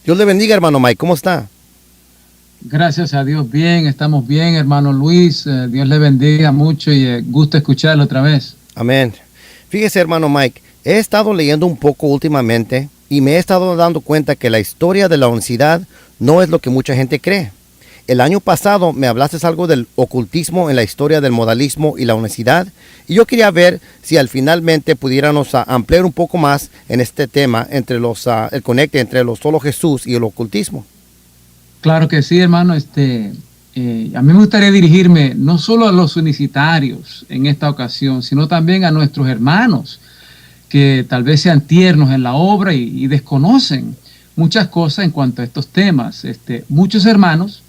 Dios le bendiga, hermano Mike. ¿Cómo está? Gracias a Dios, bien, estamos bien, hermano Luis. Dios le bendiga mucho y gusto escucharlo otra vez. Amén. Fíjese, hermano Mike, he estado leyendo un poco últimamente y me he estado dando cuenta que la historia de la unicidad no es lo que mucha gente cree. El año pasado me hablaste algo del ocultismo en la historia del modalismo y la unicidad, y yo quería ver si al finalmente pudiéramos ampliar un poco más en este tema entre el conecte entre los solo Jesús y el ocultismo. Claro que sí, hermano. A mí me gustaría dirigirme no solo a los unicitarios en esta ocasión, sino también a nuestros hermanos que tal vez sean tiernos en la obra y desconocen muchas cosas en cuanto a estos temas. Muchos hermanos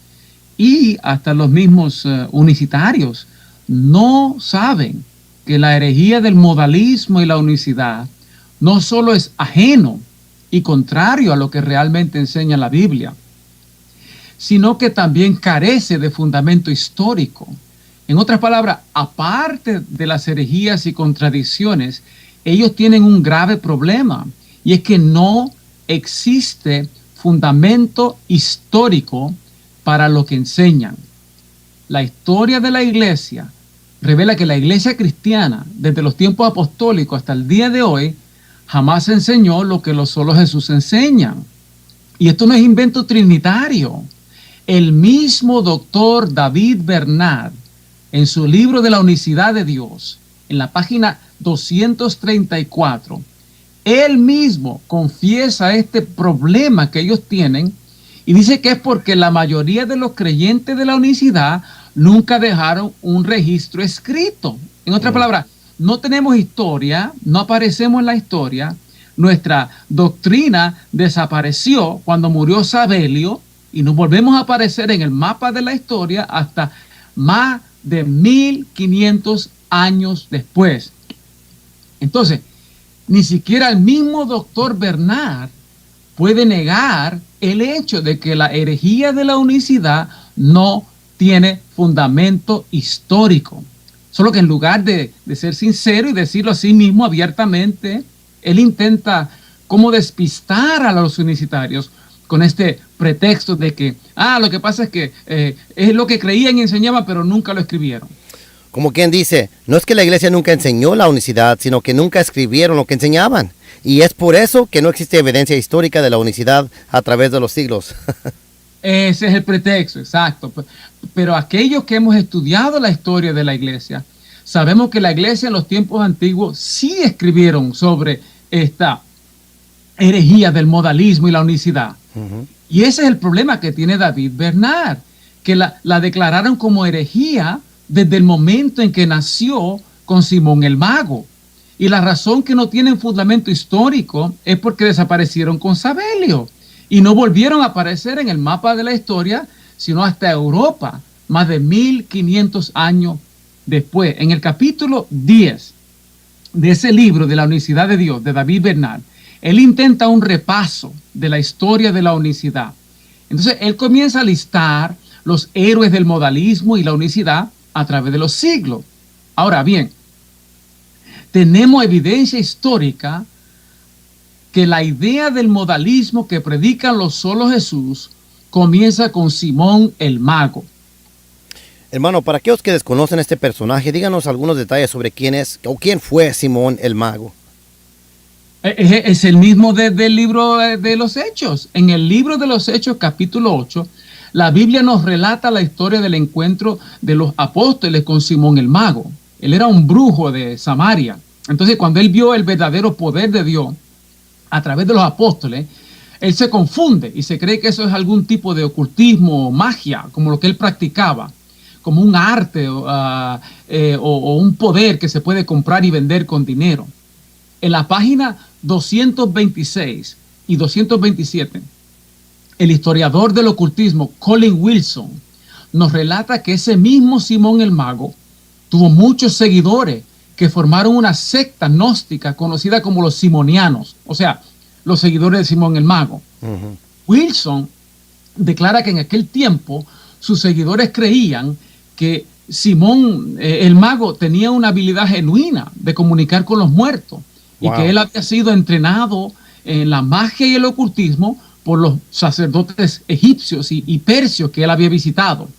y hasta los mismos unicitarios no saben que la herejía del modalismo y la unicidad no solo es ajeno y contrario a lo que realmente enseña la Biblia, sino que también carece de fundamento histórico. En otras palabras, aparte de las herejías y contradicciones, ellos tienen un grave problema, y es que no existe fundamento histórico para lo que enseñan. La historia de la iglesia revela que la iglesia cristiana, desde los tiempos apostólicos hasta el día de hoy, jamás enseñó lo que solo Jesús enseña. Y esto no es invento trinitario. El mismo doctor David Bernard, en su libro de la unicidad de Dios, en la página 234, él mismo confiesa este problema que ellos tienen y dice que es porque la mayoría de los creyentes de la unicidad nunca dejaron un registro escrito. En otras palabras, no tenemos historia, no aparecemos en la historia. Nuestra doctrina desapareció cuando murió Sabelio y no volvemos a aparecer en el mapa de la historia hasta más de 1500 años después. Entonces, ni siquiera el mismo doctor Bernard puede negar el hecho de que la herejía de la unicidad no tiene fundamento histórico. Solo que en lugar de ser sincero y decirlo a sí mismo abiertamente, él intenta como despistar a los unicitarios con este pretexto de que, lo que pasa es que es lo que creían y enseñaban, pero nunca lo escribieron. Como quien dice, no es que la iglesia nunca enseñó la unicidad, sino que nunca escribieron lo que enseñaban. Y es por eso que no existe evidencia histórica de la unicidad a través de los siglos. Ese es el pretexto, exacto. Pero aquellos que hemos estudiado la historia de la iglesia, sabemos que la iglesia en los tiempos antiguos sí escribieron sobre esta herejía del modalismo y la unicidad. Y ese es el problema que tiene David Bernard, que la declararon como herejía desde el momento en que nació con Simón el Mago. Y la razón que no tienen fundamento histórico es porque desaparecieron con Sabelio y no volvieron a aparecer en el mapa de la historia, sino hasta Europa, más de 1500 años después. En el capítulo 10 de ese libro de la unicidad de Dios, de David Bernard, él intenta un repaso de la historia de la unicidad. Entonces, él comienza a listar los héroes del modalismo y la unicidad a través de los siglos. Ahora bien, tenemos evidencia histórica que la idea del modalismo que predican los solo Jesús comienza con Simón el Mago. Hermano, para aquellos que desconocen este personaje, díganos algunos detalles sobre quién es o quién fue Simón el Mago. Es el mismo del libro de los Hechos. En el libro de los Hechos, capítulo 8, la Biblia nos relata la historia del encuentro de los apóstoles con Simón el Mago. Él era un brujo de Samaria. Entonces, cuando él vio el verdadero poder de Dios a través de los apóstoles, él se confunde y se cree que eso es algún tipo de ocultismo o magia, como lo que él practicaba, como un arte o un poder que se puede comprar y vender con dinero. En la página 226 y 227, el historiador del ocultismo Colin Wilson nos relata que ese mismo Simón el Mago tuvo muchos seguidores que formaron una secta gnóstica conocida como los simonianos, o sea, los seguidores de Simón el Mago. Wilson declara que en aquel tiempo sus seguidores creían que Simón el Mago tenía una habilidad genuina de comunicar con los muertos y que él había sido entrenado en la magia y el ocultismo por los sacerdotes egipcios y persios que él había visitado.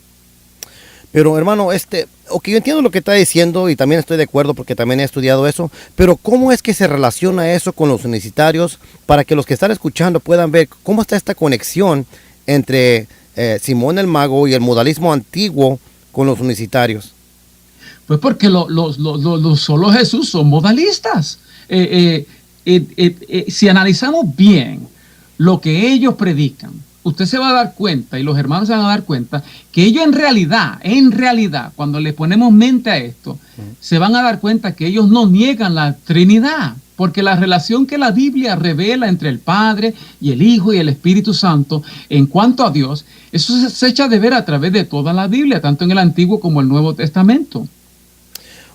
Pero hermano, yo entiendo lo que está diciendo y también estoy de acuerdo porque también he estudiado eso, pero ¿cómo es que se relaciona eso con los unicitarios para que los que están escuchando puedan ver cómo está esta conexión entre Simón el Mago y el modalismo antiguo con los unicitarios? Pues porque solo Jesús son modalistas. Si analizamos bien lo que ellos predican, usted se va a dar cuenta y los hermanos se van a dar cuenta que ellos en realidad, cuando le ponemos mente a esto, se van a dar cuenta que ellos no niegan la Trinidad, porque la relación que la Biblia revela entre el Padre y el Hijo y el Espíritu Santo en cuanto a Dios, eso se echa de ver a través de toda la Biblia, tanto en el Antiguo como el Nuevo Testamento.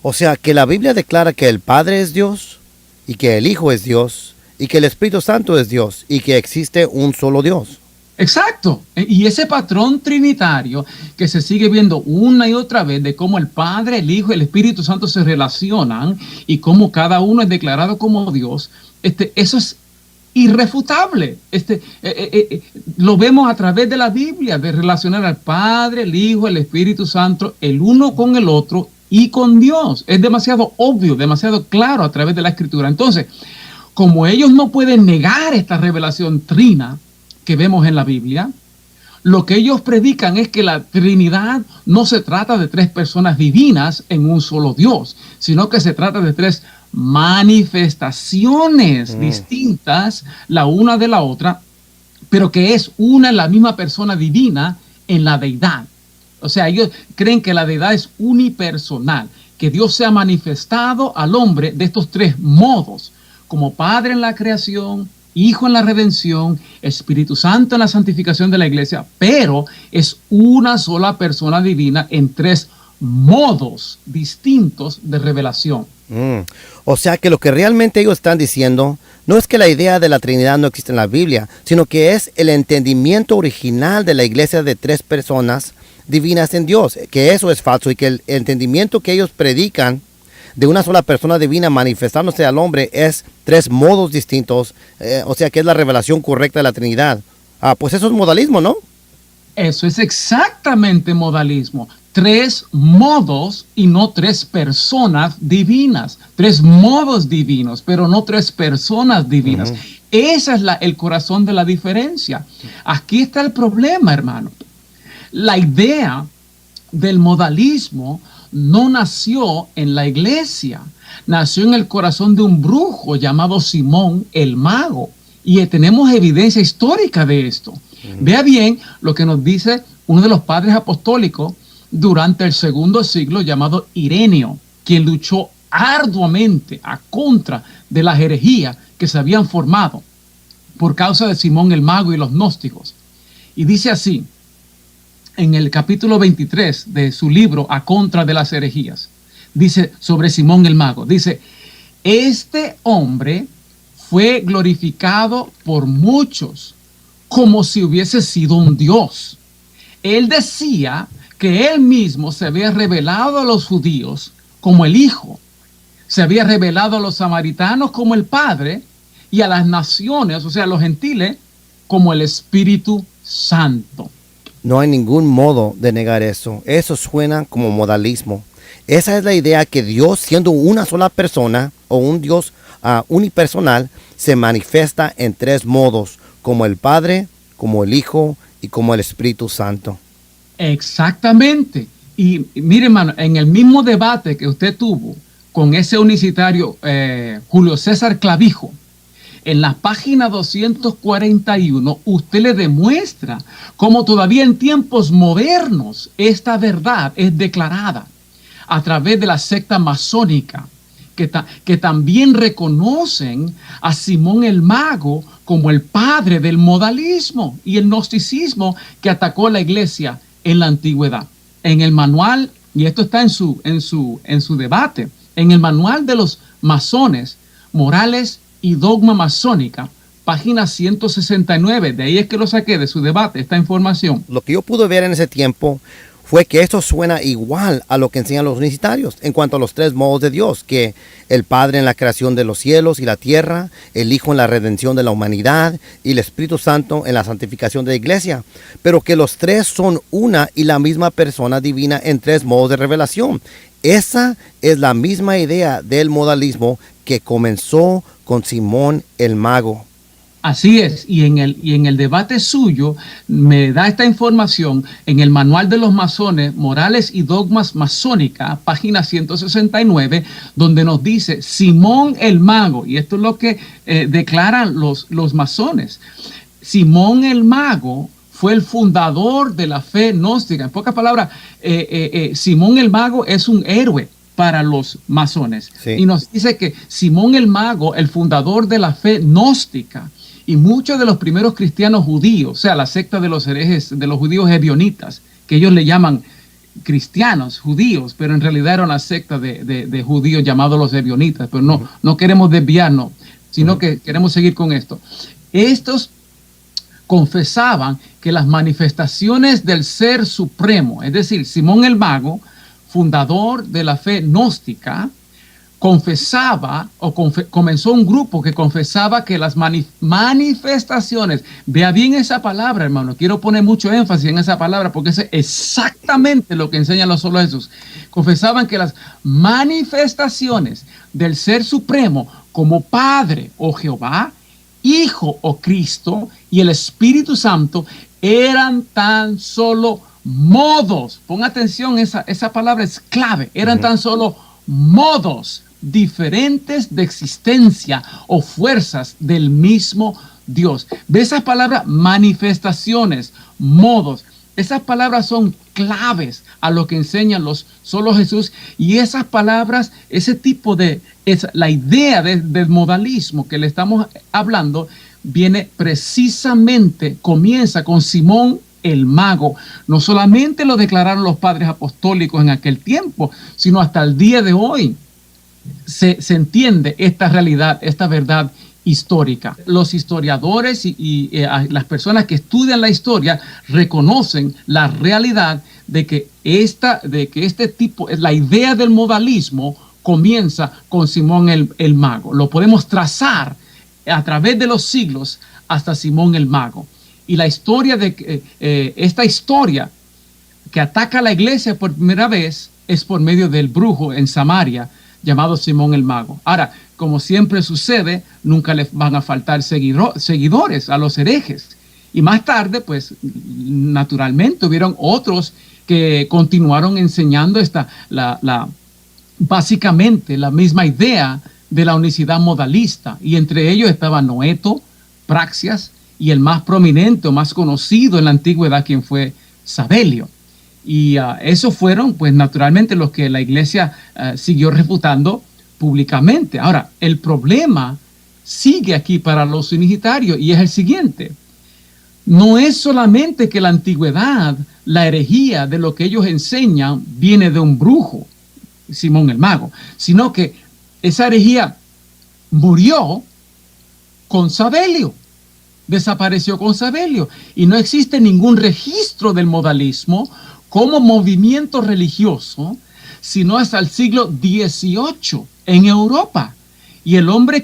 O sea, que la Biblia declara que el Padre es Dios y que el Hijo es Dios y que el Espíritu Santo es Dios y que existe un solo Dios. Exacto. Y ese patrón trinitario que se sigue viendo una y otra vez de cómo el Padre, el Hijo y el Espíritu Santo se relacionan y cómo cada uno es declarado como Dios, eso es irrefutable. Lo vemos a través de la Biblia, de relacionar al Padre, el Hijo, el Espíritu Santo, el uno con el otro y con Dios. Es demasiado obvio, demasiado claro a través de la Escritura. Entonces, como ellos no pueden negar esta revelación trina que vemos en la Biblia, lo que ellos predican es que la Trinidad no se trata de tres personas divinas en un solo Dios, sino que se trata de tres manifestaciones distintas la una de la otra, pero que es una y la misma persona divina en la deidad. O sea, ellos creen que la deidad es unipersonal, que Dios se ha manifestado al hombre de estos tres modos, como Padre en la creación, Hijo en la redención, Espíritu Santo en la santificación de la iglesia, pero es una sola persona divina en tres modos distintos de revelación. O sea que lo que realmente ellos están diciendo no es que la idea de la Trinidad no existe en la Biblia, sino que es el entendimiento original de la iglesia de tres personas divinas en Dios, que eso es falso y que el entendimiento que ellos predican de una sola persona divina manifestándose al hombre es tres modos distintos, o sea que es la revelación correcta de la Trinidad. Pues eso es modalismo, ¿no? Eso es exactamente modalismo. Tres modos y no tres personas divinas. Tres modos divinos, pero no tres personas divinas. Ese es el corazón de la diferencia. Aquí está el problema, hermano. La idea del modalismo no nació en la iglesia, nació en el corazón de un brujo llamado Simón el Mago. Y tenemos evidencia histórica de esto. Vea bien lo que nos dice uno de los padres apostólicos durante el segundo siglo llamado Ireneo, quien luchó arduamente a contra de las herejías que se habían formado por causa de Simón el Mago y los gnósticos. Y dice así, en el capítulo 23 de su libro A contra de las herejías, dice sobre Simón el Mago, dice, este hombre fue glorificado por muchos como si hubiese sido un dios. Él decía que él mismo se había revelado a los judíos como el Hijo, se había revelado a los samaritanos como el Padre y a las naciones, o sea, a los gentiles, como el Espíritu Santo. No hay ningún modo de negar eso. Eso suena como modalismo. Esa es la idea que Dios, siendo una sola persona o un Dios unipersonal, se manifiesta en tres modos, como el Padre, como el Hijo y como el Espíritu Santo. Exactamente. Y mire, hermano, en el mismo debate que usted tuvo con ese unicitario Julio César Clavijo, en la página 241, usted le demuestra cómo todavía en tiempos modernos esta verdad es declarada a través de la secta masónica, que también reconocen a Simón el Mago como el padre del modalismo y el gnosticismo que atacó la iglesia en la antigüedad. En el manual, y esto está en su debate, en el manual de los masones, Morales y Dogma Masónica, página 169, de ahí es que lo saqué de su debate, esta información. Lo que yo pude ver en ese tiempo fue que esto suena igual a lo que enseñan los unicitarios en cuanto a los tres modos de Dios, que el Padre en la creación de los cielos y la tierra, el Hijo en la redención de la humanidad y el Espíritu Santo en la santificación de la iglesia, pero que los tres son una y la misma persona divina en tres modos de revelación. Esa es la misma idea del modalismo que comenzó con Simón el Mago. Así es, y en el debate suyo me da esta información en el Manual de los Masones, Morales y Dogmas Masónica, página 169, donde nos dice Simón el Mago, y esto es lo que declaran los masones. Simón el Mago fue el fundador de la fe gnóstica. En pocas palabras, Simón el Mago es un héroe para los masones. Sí. Y nos dice que Simón el Mago, el fundador de la fe gnóstica, y muchos de los primeros cristianos judíos, o sea, la secta de los herejes, de los judíos ebionitas, que ellos le llaman cristianos, judíos, pero en realidad era una secta de judíos llamados los ebionitas, pero no queremos desviarnos, sino que queremos seguir con esto. Estos confesaban que las manifestaciones del Ser Supremo, es decir, Simón el Mago, fundador de la fe gnóstica, confesaba comenzó un grupo que confesaba que las manifestaciones, vea bien esa palabra, hermano, quiero poner mucho énfasis en esa palabra porque es exactamente lo que enseñan los solos Jesús. Confesaban que las manifestaciones del Ser Supremo como Padre o Jehová, Hijo o Cristo y el Espíritu Santo eran tan solo modos. Pon atención, esa palabra es clave. Eran tan solo modos diferentes de existencia o fuerzas del mismo Dios. ¿Ve esas palabras? Manifestaciones, modos. Esas palabras son claves a lo que enseñan los solos Jesús, y esas palabras, ese tipo de, la idea del modalismo que le estamos hablando, viene precisamente, comienza con Simón el Mago. No solamente lo declararon los padres apostólicos en aquel tiempo, sino hasta el día de hoy se entiende esta realidad, esta verdad histórica. Los historiadores y las personas que estudian la historia reconocen la realidad de que este tipo, la idea del modalismo comienza con Simón el Mago. Lo podemos trazar a través de los siglos hasta Simón el Mago. Y la historia esta historia que ataca a la iglesia por primera vez es por medio del brujo en Samaria llamado Simón el Mago. Ahora, como siempre sucede, nunca les van a faltar seguidores a los herejes. Y más tarde, pues, naturalmente hubieron otros que continuaron enseñando básicamente la misma idea de la unicidad modalista. Y entre ellos estaban Noeto, Praxias y el más prominente o más conocido en la antigüedad, quien fue Sabelio. Y esos fueron, pues, naturalmente los que la iglesia siguió refutando públicamente. Ahora, el problema sigue aquí para los unitarios y es el siguiente. No es solamente que la antigüedad, la herejía de lo que ellos enseñan viene de un brujo, Simón el Mago, sino que esa herejía murió con Sabelio, desapareció con Sabelio, y no existe ningún registro del modalismo como movimiento religioso, sino hasta el siglo XVIII en Europa. Y el hombre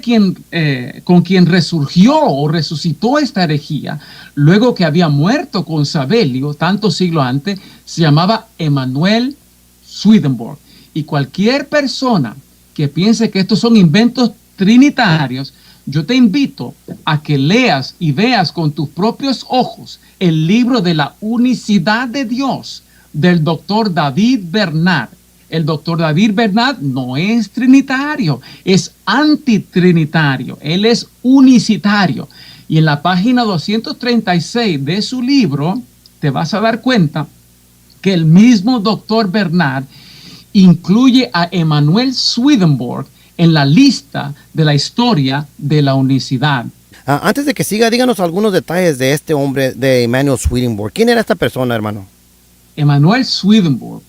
con quien resurgió o resucitó esta herejía, luego que había muerto con Sabelio, tantos siglos antes, se llamaba Emanuel Swedenborg. Y cualquier persona que piense que estos son inventos trinitarios, yo te invito a que leas y veas con tus propios ojos el libro de la unicidad de Dios del doctor David Bernard. El doctor David Bernard no es trinitario, es antitrinitario, él es unicitario. Y en la página 236 de su libro te vas a dar cuenta que el mismo doctor Bernard incluye a Emanuel Swedenborg en la lista de la historia de la unicidad. Antes de que siga, díganos algunos detalles de este hombre, de Emanuel Swedenborg. ¿Quién era esta persona, hermano? Emanuel Swedenborg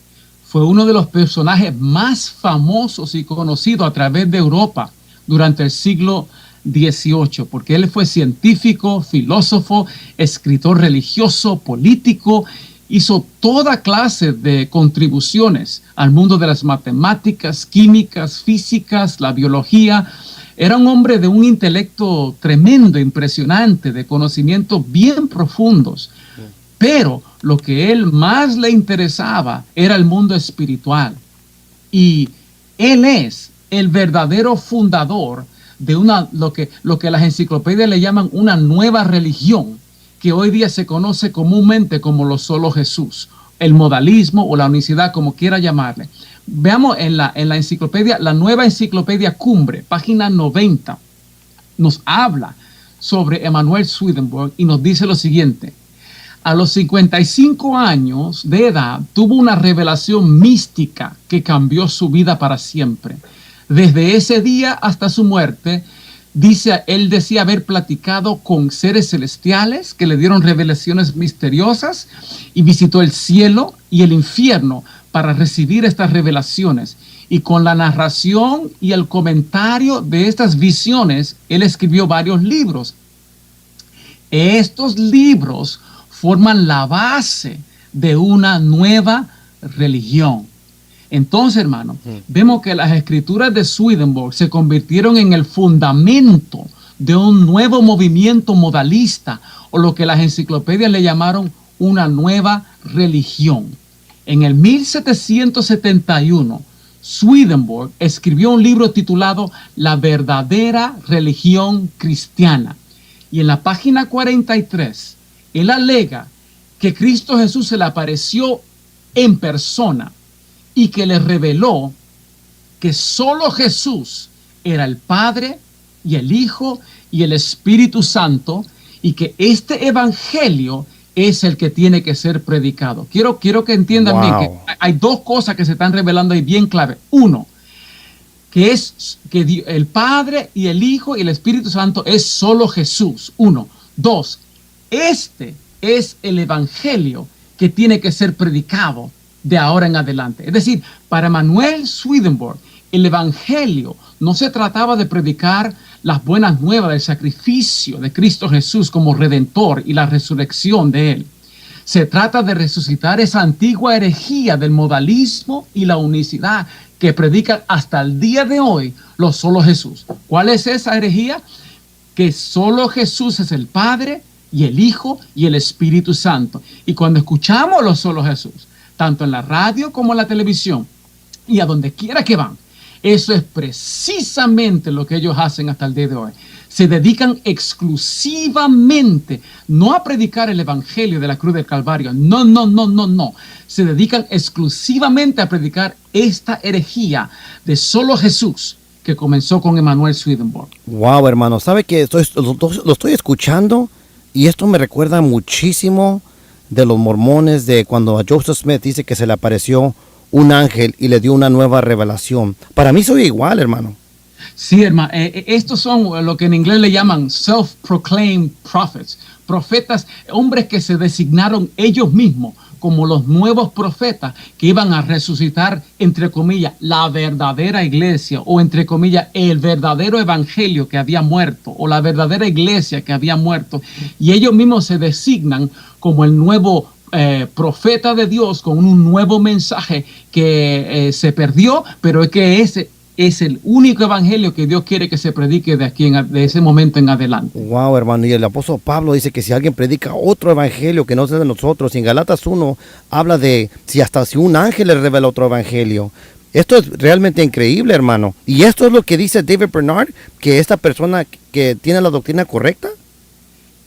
fue uno de los personajes más famosos y conocidos a través de Europa durante el siglo XVIII, porque él fue científico, filósofo, escritor religioso, político hizo toda clase de contribuciones al mundo de las matemáticas, químicas, físicas, la biología. Era un hombre de un intelecto tremendo, impresionante, de conocimientos bien profundos. Pero lo que él más le interesaba era el mundo espiritual. Y él es el verdadero fundador de lo que las enciclopedias le llaman una nueva religión, que hoy día se conoce comúnmente como lo solo Jesús, el modalismo o la unicidad, como quiera llamarle. Veamos en la enciclopedia, la nueva enciclopedia Cumbre, página 90, nos habla sobre Emanuel Swedenborg y nos dice lo siguiente: a los 55 años de edad tuvo una revelación mística que cambió su vida para siempre. Desde ese día hasta su muerte, él decía haber platicado con seres celestiales que le dieron revelaciones misteriosas y visitó el cielo y el infierno para recibir estas revelaciones. Y con la narración y el comentario de estas visiones, él escribió varios libros. Estos libros forman la base de una nueva religión. Entonces, hermano, vemos que las escrituras de Swedenborg se convirtieron en el fundamento de un nuevo movimiento modalista, o lo que las enciclopedias le llamaron una nueva religión. En el 1771, Swedenborg escribió un libro titulado La verdadera religión cristiana. Y en la página 43, él alega que Cristo Jesús se le apareció en persona y que le reveló que solo Jesús era el Padre y el Hijo y el Espíritu Santo, y que este evangelio es el que tiene que ser predicado. Quiero que entiendan bien que hay dos cosas que se están revelando ahí bien clave. Uno, que es que el Padre y el Hijo y el Espíritu Santo es solo Jesús. Uno. Dos, este es el evangelio que tiene que ser predicado de ahora en adelante. Es decir, para Emanuel Swedenborg, el evangelio no se trataba de predicar las buenas nuevas del sacrificio de Cristo Jesús como redentor y la resurrección de él. Se trata de resucitar esa antigua herejía del modalismo y la unicidad que predican hasta el día de hoy los solo Jesús. ¿Cuál es esa herejía? Que solo Jesús es el Padre y el Hijo y el Espíritu Santo. Y cuando escuchamos los solo Jesús, tanto en la radio como en la televisión y a donde quiera que van, eso es precisamente lo que ellos hacen hasta el día de hoy. Se dedican exclusivamente no a predicar el evangelio de la cruz del Calvario, no. Se dedican exclusivamente a predicar esta herejía de solo Jesús que comenzó con Emanuel Swedenborg. Wow, hermano, ¿sabe que lo estoy escuchando y esto me recuerda muchísimo de los mormones, de cuando a Joseph Smith dice que se le apareció un ángel y le dio una nueva revelación? Para mí soy igual, hermano. Sí, hermano. Estos son lo que en inglés le llaman self-proclaimed prophets. Profetas, hombres que se designaron ellos mismos como los nuevos profetas que iban a resucitar, entre comillas, la verdadera iglesia, o entre comillas, el verdadero evangelio que había muerto, o la verdadera iglesia que había muerto. Y ellos mismos se designan como el nuevo profeta de Dios, con un nuevo mensaje que se perdió, pero es que ese es el único evangelio que Dios quiere que se predique de ese momento en adelante. Wow, hermano, y el apóstol Pablo dice que si alguien predica otro evangelio que no sea de nosotros, y en Galatas 1 habla de si un ángel le revela otro evangelio. Esto es realmente increíble, hermano. Y esto es lo que dice David Bernard, que esta persona que tiene la doctrina correcta.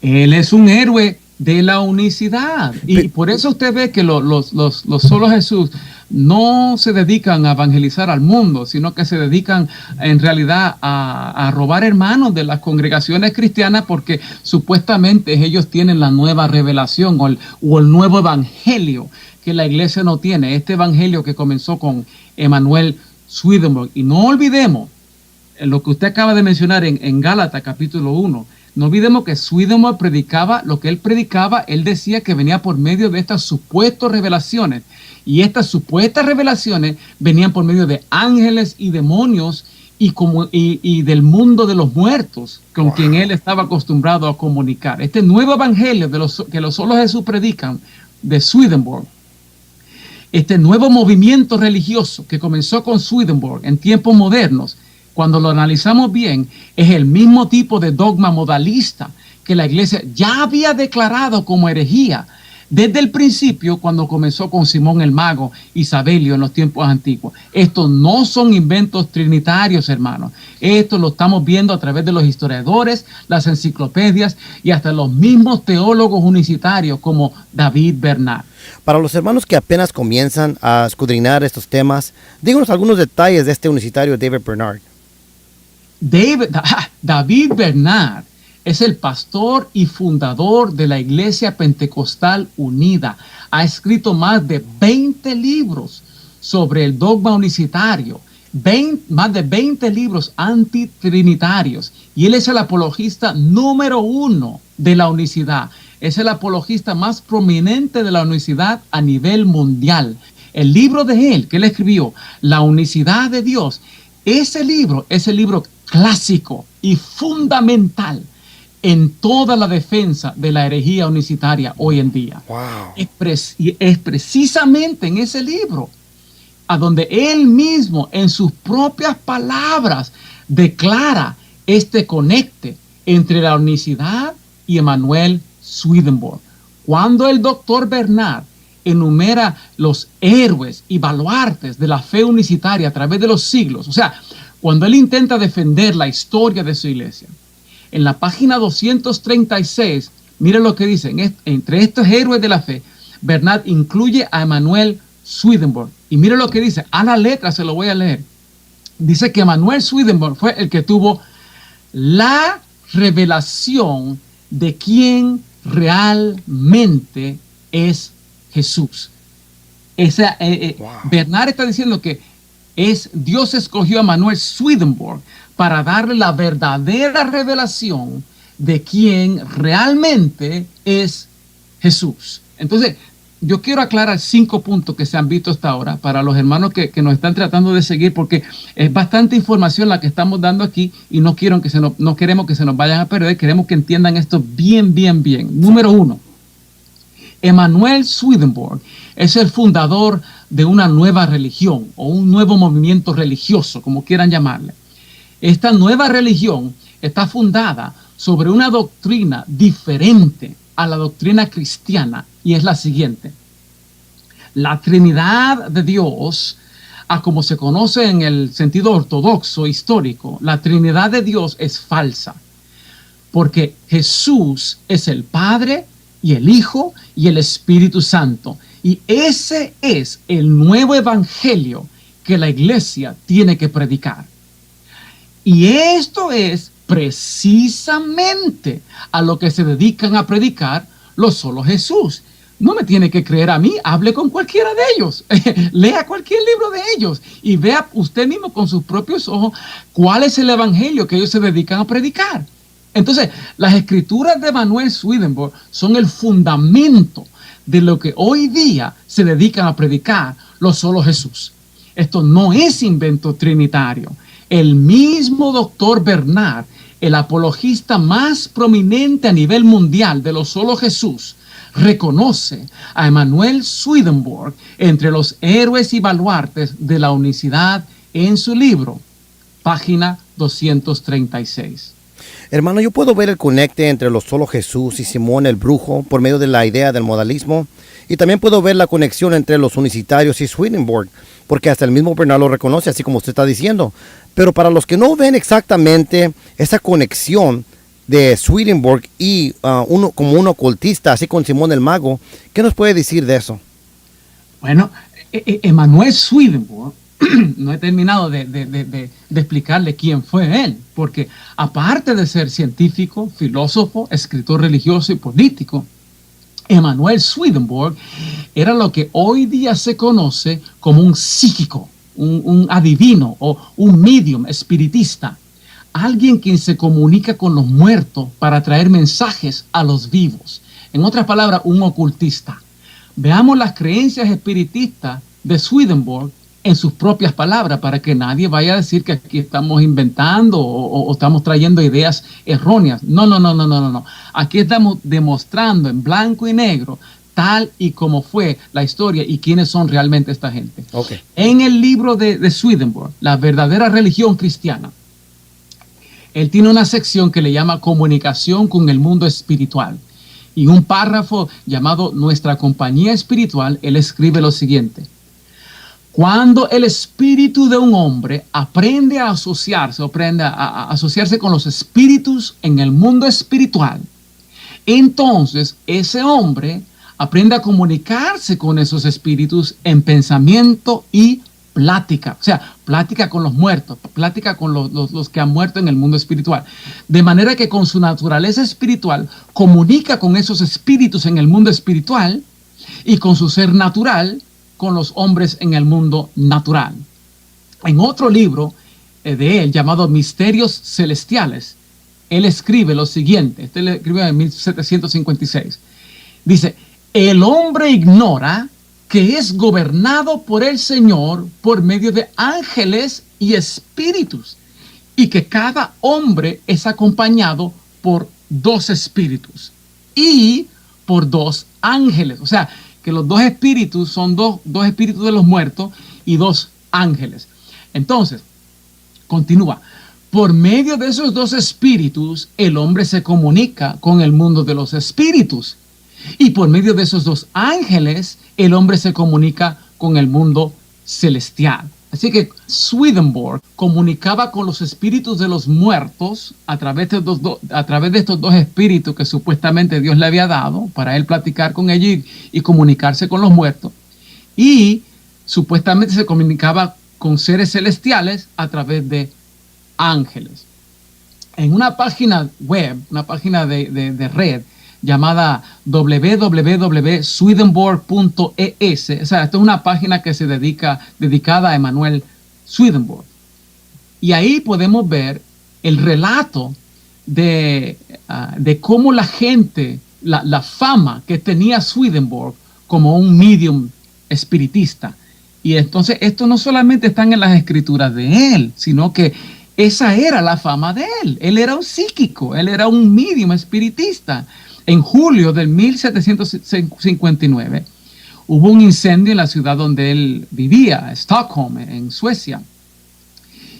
Él es un héroe de la unicidad. Y por eso usted ve que los solo Jesús no se dedican a evangelizar al mundo, sino que se dedican en realidad a robar hermanos de las congregaciones cristianas, porque supuestamente ellos tienen la nueva revelación o el nuevo evangelio que la iglesia no tiene. Este evangelio que comenzó con Emanuel Swedenborg. Y no olvidemos lo que usted acaba de mencionar en Gálatas capítulo 1. No olvidemos que Swedenborg predicaba lo que él predicaba. Él decía que venía por medio de estas supuestas revelaciones. Y estas supuestas revelaciones venían por medio de ángeles y demonios y del mundo de los muertos, con quien él estaba acostumbrado a comunicar. Este nuevo evangelio que los solo Jesús predican de Swedenborg. Este nuevo movimiento religioso que comenzó con Swedenborg en tiempos modernos, cuando lo analizamos bien, es el mismo tipo de dogma modalista que la iglesia ya había declarado como herejía desde el principio, cuando comenzó con Simón el Mago y Sabelio en los tiempos antiguos. Estos no son inventos trinitarios, hermanos. Esto lo estamos viendo a través de los historiadores, las enciclopedias y hasta los mismos teólogos unicitarios como David Bernard. Para los hermanos que apenas comienzan a escudriñar estos temas, díganos algunos detalles de este unicitario David Bernard. David Bernard es el pastor y fundador de la Iglesia Pentecostal Unida. Ha escrito más de 20 libros sobre el dogma unicitario, más de 20 libros antitrinitarios. Y él es el apologista número 1 de la unicidad. Es el apologista más prominente de la unicidad a nivel mundial. El libro de él, que él escribió, La unicidad de Dios, ese libro es el libro clásico y fundamental en toda la defensa de la herejía unicitaria hoy en día. Wow. Es precisamente en ese libro a donde él mismo, en sus propias palabras, declara este conecte entre la unicidad y Emanuel Swedenborg. Cuando el doctor Bernard enumera los héroes y baluartes de la fe unicitaria a través de los siglos, o sea, cuando él intenta defender la historia de su iglesia, en la página 236, mire lo que dice, entre estos héroes de la fe, Bernard incluye a Emanuel Swedenborg. Y mire lo que dice, a la letra se lo voy a leer. Dice que Emanuel Swedenborg fue el que tuvo la revelación de quién realmente es Jesús. Wow. Bernard está diciendo que Dios escogió a Emanuel Swedenborg para darle la verdadera revelación de quién realmente es Jesús. Entonces, yo quiero aclarar 5 puntos que se han visto hasta ahora para los hermanos que nos están tratando de seguir, porque es bastante información la que estamos dando aquí y no queremos que se nos vayan a perder, queremos que entiendan esto bien. Número 1, Emanuel Swedenborg es el fundador de una nueva religión o un nuevo movimiento religioso, como quieran llamarle. Esta nueva religión está fundada sobre una doctrina diferente a la doctrina cristiana y es la siguiente: la Trinidad de Dios, a como se conoce en el sentido ortodoxo histórico, la Trinidad de Dios es falsa, porque Jesús es el Padre y el Hijo y el Espíritu Santo, y ese es el nuevo evangelio que la iglesia tiene que predicar. Y esto es precisamente a lo que se dedican a predicar los Solo Jesús. No me tiene que creer a mí, hable con cualquiera de ellos, lea cualquier libro de ellos y vea usted mismo con sus propios ojos cuál es el evangelio que ellos se dedican a predicar. Entonces, las escrituras de Emanuel Swedenborg son el fundamento de lo que hoy día se dedican a predicar los Solo Jesús. Esto no es invento trinitario. El mismo doctor Bernard, el apologista más prominente a nivel mundial de los Solo Jesús, reconoce a Emanuel Swedenborg entre los héroes y baluartes de la unicidad en su libro, página 236. Hermano, yo puedo ver el conecte entre los Solo Jesús y Simón el Brujo por medio de la idea del modalismo, y también puedo ver la conexión entre los unicitarios y Swedenborg, porque hasta el mismo Bernard lo reconoce, así como usted está diciendo. Pero para los que no ven exactamente esa conexión de Swedenborg y uno como un ocultista, así con Simón el Mago, ¿qué nos puede decir de eso? Bueno, Emanuel Swedenborg, no he terminado de explicarle quién fue él, porque aparte de ser científico, filósofo, escritor religioso y político, Emanuel Swedenborg era lo que hoy día se conoce como un psíquico, un adivino o un medium espiritista, alguien quien se comunica con los muertos para traer mensajes a los vivos. En otras palabras, un ocultista. Veamos las creencias espiritistas de Swedenborg en sus propias palabras, para que nadie vaya a decir que aquí estamos inventando o estamos trayendo ideas erróneas. No. Aquí estamos demostrando en blanco y negro tal y como fue la historia y quiénes son realmente esta gente. Okay. En el libro de Swedenborg, La verdadera religión cristiana, él tiene una sección que le llama Comunicación con el mundo espiritual. Y un párrafo llamado Nuestra compañía espiritual, él escribe lo siguiente: cuando el espíritu de un hombre aprende a asociarse con los espíritus en el mundo espiritual, entonces ese hombre aprende a comunicarse con esos espíritus en pensamiento y plática. O sea, plática con los muertos, plática con los que han muerto en el mundo espiritual. De manera que con su naturaleza espiritual comunica con esos espíritus en el mundo espiritual y con su ser natural con los hombres en el mundo natural. En otro libro de él llamado Misterios Celestiales, él escribe lo siguiente. Este lo escribe en 1756. Dice: el hombre ignora que es gobernado por el Señor por medio de ángeles y espíritus, y que cada hombre es acompañado por 2 espíritus y por 2 ángeles. O sea, que los 2 espíritus son dos espíritus de los muertos y 2 ángeles. Entonces, continúa. Por medio de esos 2 espíritus, el hombre se comunica con el mundo de los espíritus. Y por medio de esos 2 ángeles, el hombre se comunica con el mundo celestial. Así que Swedenborg comunicaba con los espíritus de los muertos a través de estos 2 espíritus que supuestamente Dios le había dado para él platicar con ellos y comunicarse con los muertos. Y supuestamente se comunicaba con seres celestiales a través de ángeles. En una página web, una página de red llamada www.swedenborg.es. O sea, esta es una página que se dedicada a Emanuel Swedenborg. Y ahí podemos ver el relato de cómo la gente, la fama que tenía Swedenborg como un medium espiritista. Y entonces esto no solamente está en las escrituras de él, sino que esa era la fama de él. Él era un psíquico, él era un medium espiritista. En julio de 1759 hubo un incendio en la ciudad donde él vivía, Stockholm, en Suecia.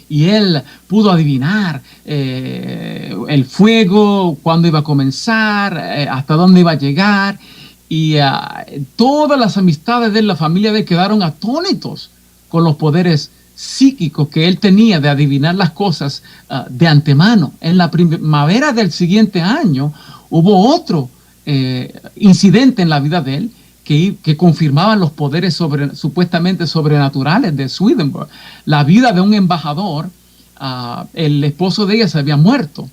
Y él pudo adivinar el fuego, cuándo iba a comenzar, hasta dónde iba a llegar. Y todas las amistades de la familia de él quedaron atónitos con los poderes psíquicos que él tenía de adivinar las cosas de antemano. En la primavera del siguiente año hubo otro incidente en la vida de él que confirmaban los poderes supuestamente sobrenaturales de Swedenborg. La vida de un embajador, el esposo de ella se había muerto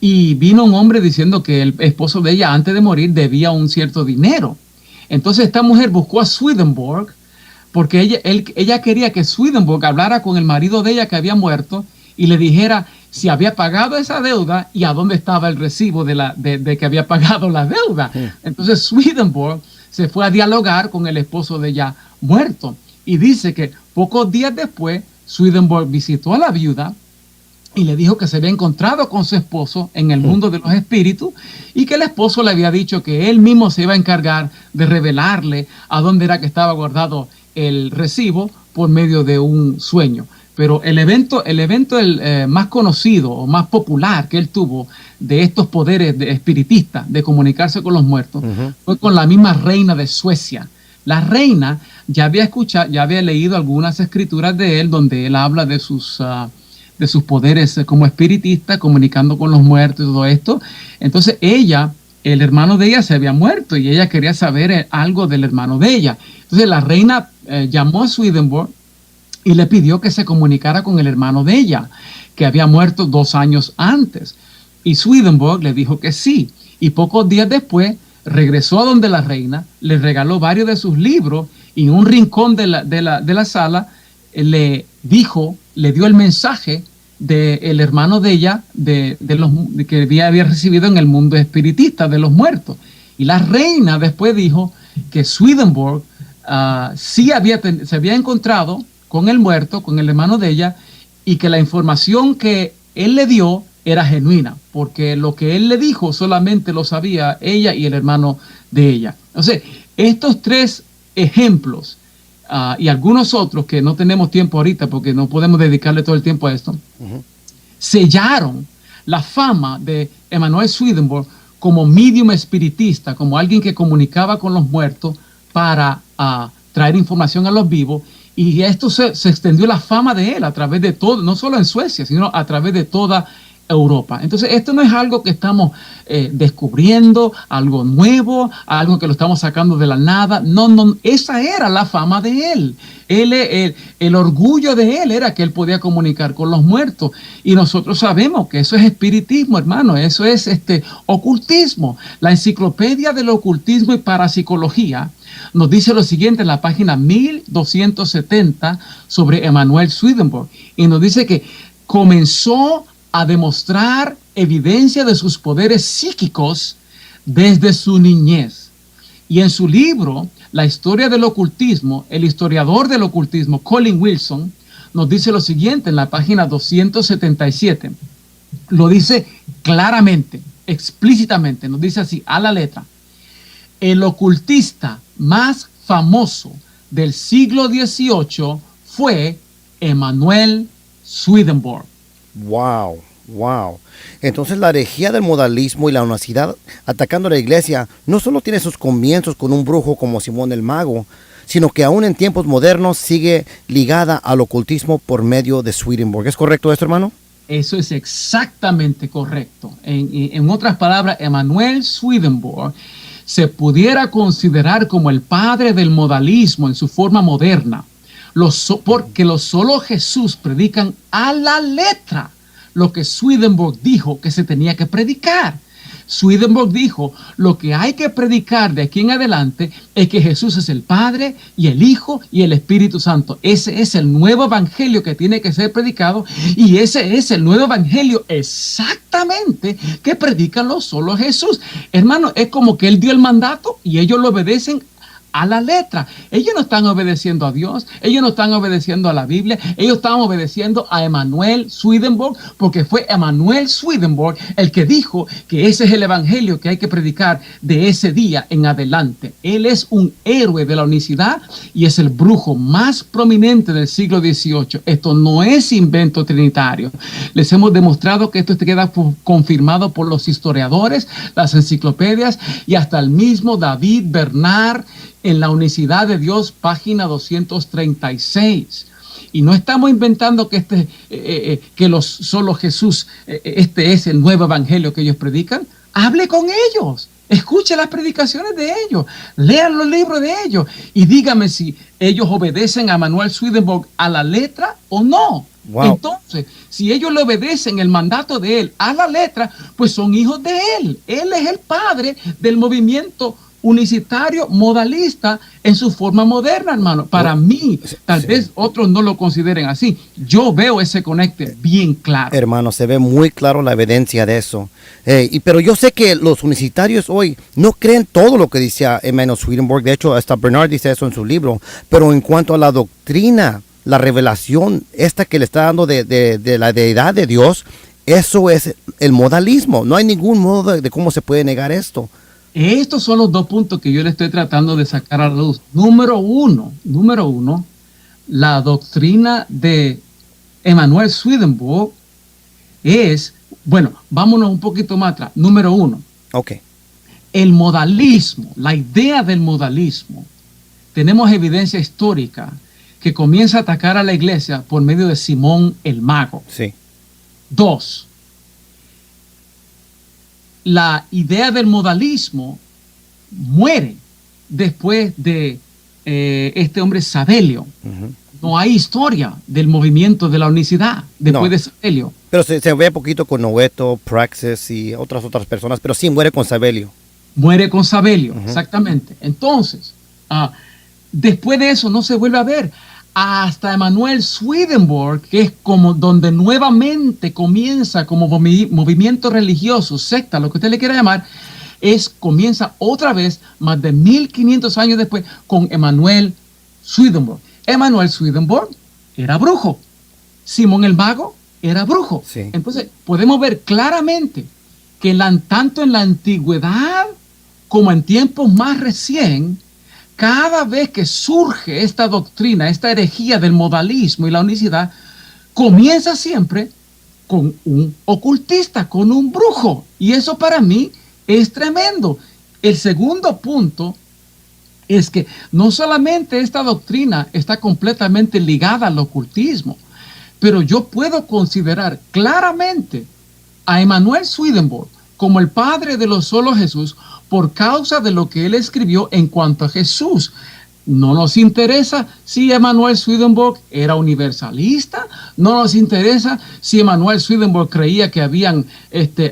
y vino un hombre diciendo que el esposo de ella antes de morir debía un cierto dinero. Entonces esta mujer buscó a Swedenborg porque ella quería que Swedenborg hablara con el marido de ella que había muerto y le dijera si había pagado esa deuda y a dónde estaba el recibo de que había pagado la deuda. Sí. Entonces Swedenborg se fue a dialogar con el esposo de ella muerto. Y dice que pocos días después Swedenborg visitó a la viuda y le dijo que se había encontrado con su esposo en el mundo de los espíritus y que el esposo le había dicho que él mismo se iba a encargar de revelarle a dónde era que estaba guardado el recibo por medio de un sueño. Pero el evento más conocido o más popular que él tuvo de estos poderes espiritistas de comunicarse con los muertos fue con la misma reina de Suecia. La reina ya había leído algunas escrituras de él donde él habla de sus poderes como espiritista, comunicando con los muertos y todo esto. Entonces el hermano de ella se había muerto y ella quería saber algo del hermano de ella. Entonces la reina llamó a Swedenborg y le pidió que se comunicara con el hermano de ella, que había muerto 2 años antes. Y Swedenborg le dijo que sí. Y pocos días después regresó a donde la reina, le regaló varios de sus libros y en un rincón de la sala le dio el mensaje del hermano de ella que había recibido en el mundo espiritista de los muertos. Y la reina después dijo que Swedenborg se había encontrado con el muerto, con el hermano de ella, y que la información que él le dio era genuina, porque lo que él le dijo solamente lo sabía ella y el hermano de ella. Entonces, Estos tres ejemplos y algunos otros que no tenemos tiempo ahorita porque no podemos dedicarle todo el tiempo a esto, sellaron la fama de Emanuel Swedenborg como medium espiritista, como alguien que comunicaba con los muertos para traer información a los vivos. Y esto se extendió la fama de él a través de todo, no solo en Suecia, sino a través de toda Europa. Entonces, esto no es algo que estamos descubriendo, algo nuevo, algo que lo estamos sacando de la nada. No, esa era la fama de él. El orgullo de él era que él podía comunicar con los muertos. Y nosotros sabemos que eso es espiritismo, hermano. Eso es ocultismo. La enciclopedia del ocultismo y parapsicología nos dice lo siguiente en la página 1270 sobre Emanuel Swedenborg. Y nos dice que comenzó a demostrar evidencia de sus poderes psíquicos desde su niñez. Y en su libro, La historia del ocultismo, el historiador del ocultismo, Colin Wilson, nos dice lo siguiente en la página 277. Lo dice claramente, explícitamente, nos dice así, a la letra. El ocultista más famoso del siglo XVIII fue Emanuel Swedenborg. Wow, wow. Entonces la herejía del modalismo y la unicidad atacando a la iglesia no solo tiene sus comienzos con un brujo como Simón el Mago, sino que aún en tiempos modernos sigue ligada al ocultismo por medio de Swedenborg. ¿Es correcto esto, hermano? Eso es exactamente correcto. En otras palabras, Emanuel Swedenborg se pudiera considerar como el padre del modalismo en su forma moderna. Porque solo Jesús predican a la letra lo que Swedenborg dijo que se tenía que predicar. Swedenborg dijo, lo que hay que predicar de aquí en adelante es que Jesús es el Padre y el Hijo y el Espíritu Santo. Ese es el nuevo evangelio que tiene que ser predicado y ese es el nuevo evangelio exactamente que predica solo Jesús. Hermano, es como que él dio el mandato y ellos lo obedecen a la letra. Ellos no están obedeciendo a Dios, ellos no están obedeciendo a la Biblia, ellos están obedeciendo a Emanuel Swedenborg, porque fue Emanuel Swedenborg el que dijo que ese es el evangelio que hay que predicar de ese día en adelante. Él es un héroe de la unicidad y es el brujo más prominente del siglo XVIII. Esto no es invento trinitario. Les hemos demostrado que esto queda confirmado por los historiadores, las enciclopedias y hasta el mismo David Bernard en La unicidad de Dios, página 236. Y no estamos inventando que solo Jesús, este es el nuevo evangelio que ellos predican. Hable con ellos, escuche las predicaciones de ellos, lean los libros de ellos y dígame si ellos obedecen a Emanuel Swedenborg a la letra o no. Wow. Entonces, si ellos le obedecen el mandato de él a la letra, pues son hijos de él. Él es el padre del movimiento unicitario modalista en su forma moderna, hermano. Para mí, tal vez otros no lo consideren así. Yo veo ese conecte bien claro. Hermano, se ve muy claro la evidencia de eso. Pero yo sé que los unicitarios hoy no creen todo lo que dice Emanuel Swedenborg. De hecho, hasta Bernard dice eso en su libro. Pero en cuanto a la doctrina, la revelación, esta que le está dando de la deidad de Dios, eso es el modalismo. No hay ningún modo de cómo se puede negar esto. Estos son los dos puntos que yo le estoy tratando de sacar a la luz. Número uno, la doctrina de Emanuel Swedenborg es, bueno, vámonos un poquito más atrás. Número uno, okay. El modalismo, la idea del modalismo, tenemos evidencia histórica que comienza a atacar a la iglesia por medio de Simón el Mago. Sí. 2. La idea del modalismo muere después de este hombre Sabelio. No hay historia del movimiento de la unicidad después de Sabelio. Pero se ve poquito con Noeto, Praxis y otras personas, pero sí muere con Sabelio. Muere con Sabelio, exactamente. Entonces, después de eso no se vuelve a ver. Hasta Emanuel Swedenborg, que es como donde nuevamente comienza como movimiento religioso, secta, lo que usted le quiera llamar, comienza otra vez más de 1500 años después con Emanuel Swedenborg. Emanuel Swedenborg era brujo. Simón el Mago era brujo. Sí. Entonces podemos ver claramente que tanto en la antigüedad como en tiempos más recién, cada vez que surge esta doctrina, esta herejía del modalismo y la unicidad, comienza siempre con un ocultista, con un brujo. Y eso para mí es tremendo. El segundo punto es que no solamente esta doctrina está completamente ligada al ocultismo, pero yo puedo considerar claramente a Emanuel Swedenborg como el padre de los solo Jesús por causa de lo que él escribió en cuanto a Jesús. No nos interesa si Emanuel Swedenborg era universalista, no nos interesa si Emanuel Swedenborg creía que habían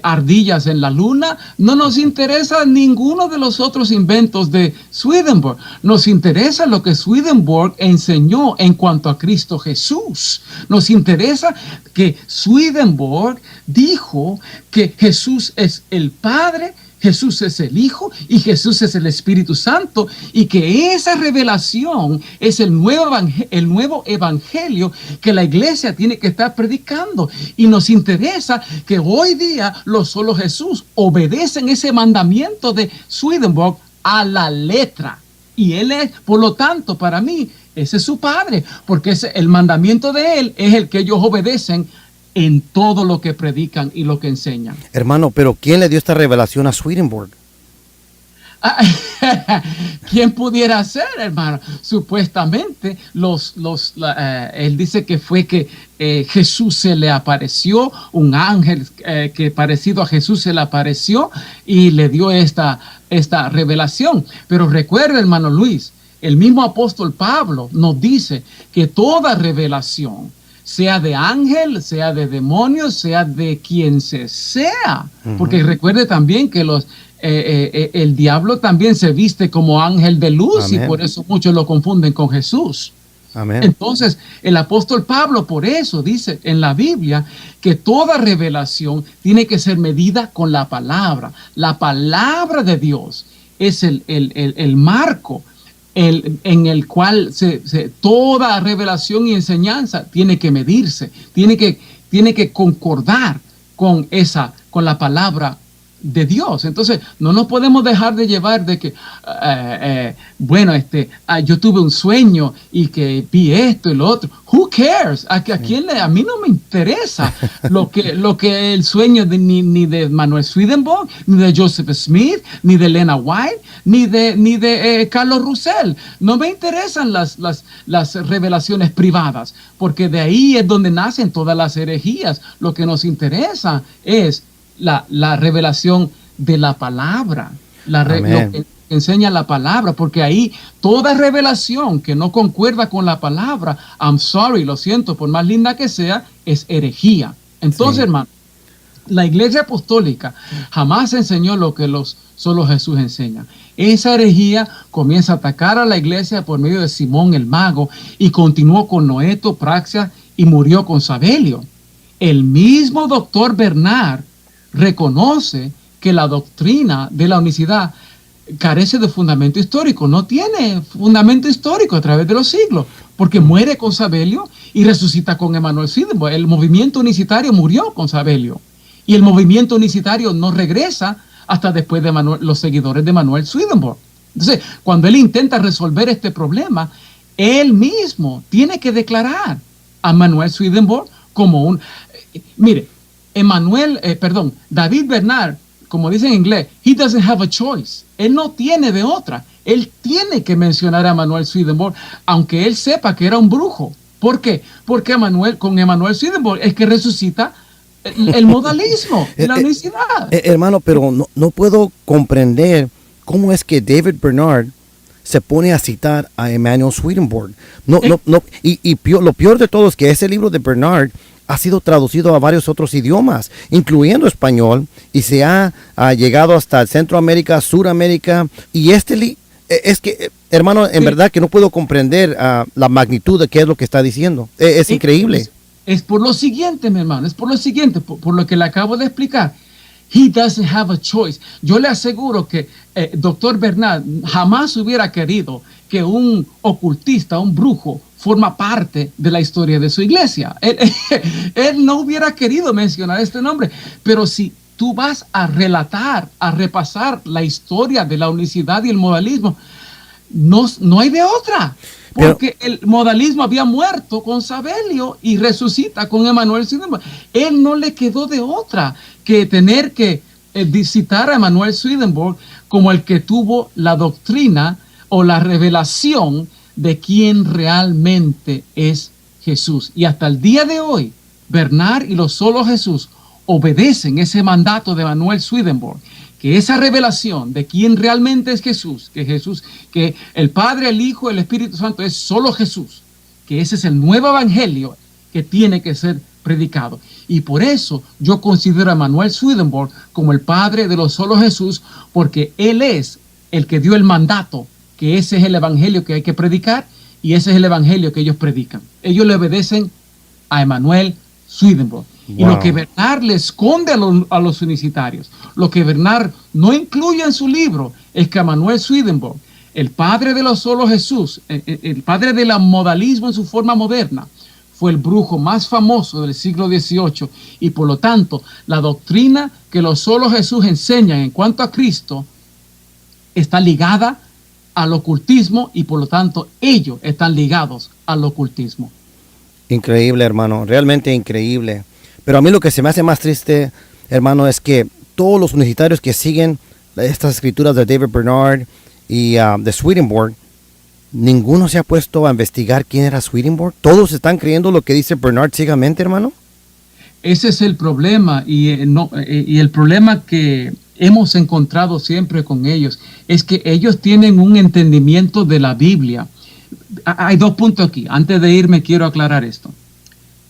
ardillas en la luna, no nos interesa ninguno de los otros inventos de Swedenborg. Nos interesa lo que Swedenborg enseñó en cuanto a Cristo Jesús. Nos interesa que Swedenborg dijo que Jesús es el Padre, Jesús es el Hijo y Jesús es el Espíritu Santo, y que esa revelación es el nuevo evangelio que la iglesia tiene que estar predicando. Y nos interesa que hoy día los solo Jesús obedecen ese mandamiento de Swedenborg a la letra. Y él es, por lo tanto, para mí, ese es su padre, porque el mandamiento de él es el que ellos obedecen en todo lo que predican y lo que enseñan. Hermano, pero ¿quién le dio esta revelación a Swedenborg? ¿Quién pudiera ser, hermano? Supuestamente, él dice que fue que Jesús se le apareció, un ángel que parecido a Jesús se le apareció y le dio esta revelación. Pero recuerda, hermano Luis, el mismo apóstol Pablo nos dice que toda revelación, sea de ángel, sea de demonios, sea de quien sea. Porque recuerde también que el diablo también se viste como ángel de luz. Amén. Y por eso muchos lo confunden con Jesús. Amén. Entonces, el apóstol Pablo por eso dice en la Biblia que toda revelación tiene que ser medida con la palabra. La palabra de Dios es el marco en el cual toda revelación y enseñanza tiene que medirse, tiene que concordar con la palabra de Dios. Entonces, no nos podemos dejar de llevar de que, yo tuve un sueño y que vi esto y lo otro. Who cares? A mí no me interesa lo que el sueño ni de Manuel Swedenborg, ni de Joseph Smith, ni de Elena White, ni de Carlos Russell. No me interesan las revelaciones privadas, porque de ahí es donde nacen todas las herejías. Lo que nos interesa es la revelación de la palabra, lo que enseña la palabra, porque ahí toda revelación que no concuerda con la palabra, I'm sorry, lo siento, por más linda que sea, es herejía. Entonces, hermano, la iglesia apostólica jamás enseñó lo que solo Jesús enseña. Esa herejía comienza a atacar a la iglesia por medio de Simón el mago y continuó con Noeto, Praxia y murió con Sabelio. El mismo doctor Bernard reconoce que la doctrina de la unicidad carece de fundamento histórico, no tiene fundamento histórico a través de los siglos, porque muere con Sabelio y resucita con Emanuel Swedenborg. El movimiento unicitario murió con Sabelio y el movimiento unicitario no regresa hasta después de los seguidores de Emanuel Swedenborg. Entonces, cuando él intenta resolver este problema, él mismo tiene que declarar a Emanuel Swedenborg como un... Mire, David Bernard, como dice en inglés, he doesn't have a choice. Él no tiene de otra. Él tiene que mencionar a Emanuel Swedenborg, aunque él sepa que era un brujo. ¿Por qué? Porque con Emanuel Swedenborg es que resucita el modalismo, la unicidad. Hermano, pero no puedo comprender cómo es que David Bernard se pone a citar a Emanuel Swedenborg. Lo peor de todo es que ese libro de Bernard ha sido traducido a varios otros idiomas, incluyendo español, y se ha llegado hasta Centroamérica, Suramérica, y es que, hermano, en verdad que no puedo comprender la magnitud de qué es lo que está diciendo. Es increíble. Es por lo siguiente, mi hermano, es por lo siguiente, por lo que le acabo de explicar. He doesn't have a choice. Yo le aseguro que doctor Bernard jamás hubiera querido que un ocultista, un brujo, forma parte de la historia de su iglesia. Él no hubiera querido mencionar este nombre, pero si tú vas a relatar, a repasar la historia de la unicidad y el modalismo, no hay de otra. Pero- Porque el modalismo había muerto con Sabelio y resucita con Emanuel Swedenborg. Él no le quedó de otra que tener que citar a Emanuel Swedenborg como el que tuvo la doctrina o la revelación de quién realmente es Jesús. Y hasta el día de hoy, Bernard y los Solos Jesús obedecen ese mandato de Emanuel Swedenborg, que esa revelación de quién realmente es Jesús, que el Padre, el Hijo, el Espíritu Santo es solo Jesús, que ese es el nuevo evangelio que tiene que ser predicado. Y por eso yo considero a Emanuel Swedenborg como el padre de los solo Jesús, porque él es el que dio el mandato, que ese es el evangelio que hay que predicar, y ese es el evangelio que ellos predican. Ellos le obedecen a Emanuel Swedenborg. Y Wow. lo que Bernard le esconde a los unicitarios, lo que Bernard no incluye en su libro, es que Emanuel Swedenborg, el padre de los solo Jesús, el padre del modalismo en su forma moderna, fue el brujo más famoso del siglo XVIII, y por lo tanto la doctrina que los solo Jesús enseñan en cuanto a Cristo está ligada al ocultismo, y por lo tanto ellos están ligados al ocultismo. Increíble, hermano, realmente increíble. Pero a mí lo que se me hace más triste, hermano, es que todos los universitarios que siguen estas escrituras de David Bernard y de Swedenborg, ninguno se ha puesto a investigar quién era Swedenborg. Todos están creyendo lo que dice Bernard ciegamente, hermano. Ese es el problema, y el problema que hemos encontrado siempre con ellos es que ellos tienen un entendimiento de la Biblia. Hay dos puntos aquí. Antes de irme quiero aclarar esto.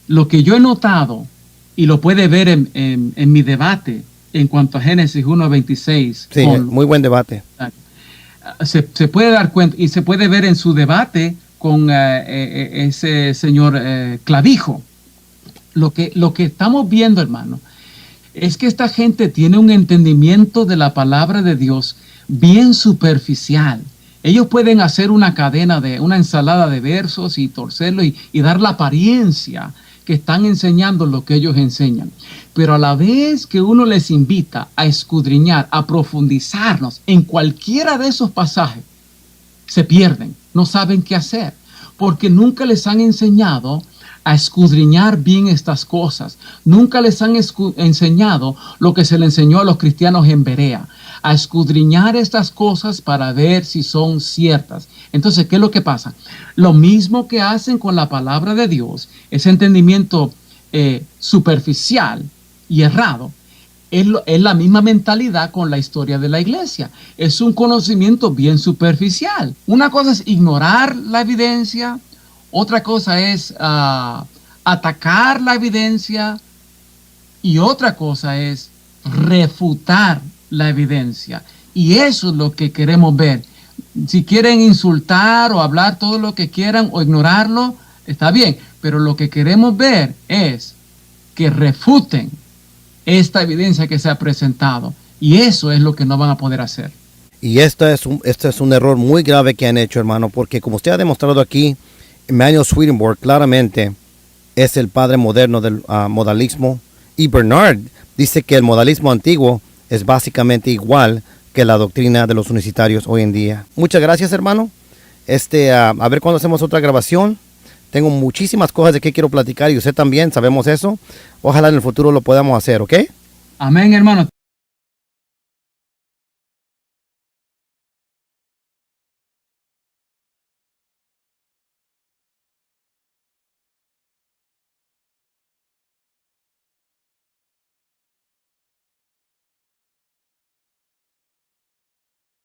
Lo que yo he notado, y lo puede ver en mi debate en cuanto a Génesis 1:26. Sí, muy buen debate. Se puede dar cuenta, y se puede ver en su debate con ese señor Clavijo. Lo que estamos viendo, hermano, es que esta gente tiene un entendimiento de la palabra de Dios bien superficial. Ellos pueden hacer una ensalada de versos y torcerlo y dar la apariencia que están enseñando lo que ellos enseñan. Pero a la vez que uno les invita a escudriñar, a profundizarnos en cualquiera de esos pasajes, se pierden, no saben qué hacer, porque nunca les han enseñado a escudriñar bien estas cosas. Nunca les han enseñado lo que se le enseñó a los cristianos en Berea, a escudriñar estas cosas para ver si son ciertas. Entonces, ¿qué es lo que pasa? Lo mismo que hacen con la palabra de Dios, ese entendimiento superficial y errado, es la misma mentalidad con la historia de la iglesia. Es un conocimiento bien superficial. Una cosa es ignorar la evidencia, otra cosa es atacar la evidencia, y otra cosa es refutar la evidencia. Y eso es lo que queremos ver. Si quieren insultar o hablar todo lo que quieran o ignorarlo, está bien, pero lo que queremos ver es que refuten esta evidencia que se ha presentado, y eso es lo que no van a poder hacer. Y este es un error muy grave que han hecho, hermano, porque como usted ha demostrado aquí, Emanuel Swedenborg claramente es el padre moderno del modalismo, y Bernard dice que el modalismo antiguo es básicamente igual que la doctrina de los unicitarios hoy en día. Muchas gracias, hermano. A ver cuándo hacemos otra grabación. Tengo muchísimas cosas de que quiero platicar, y usted también, sabemos eso. Ojalá en el futuro lo podamos hacer, ¿ok? Amén, hermano.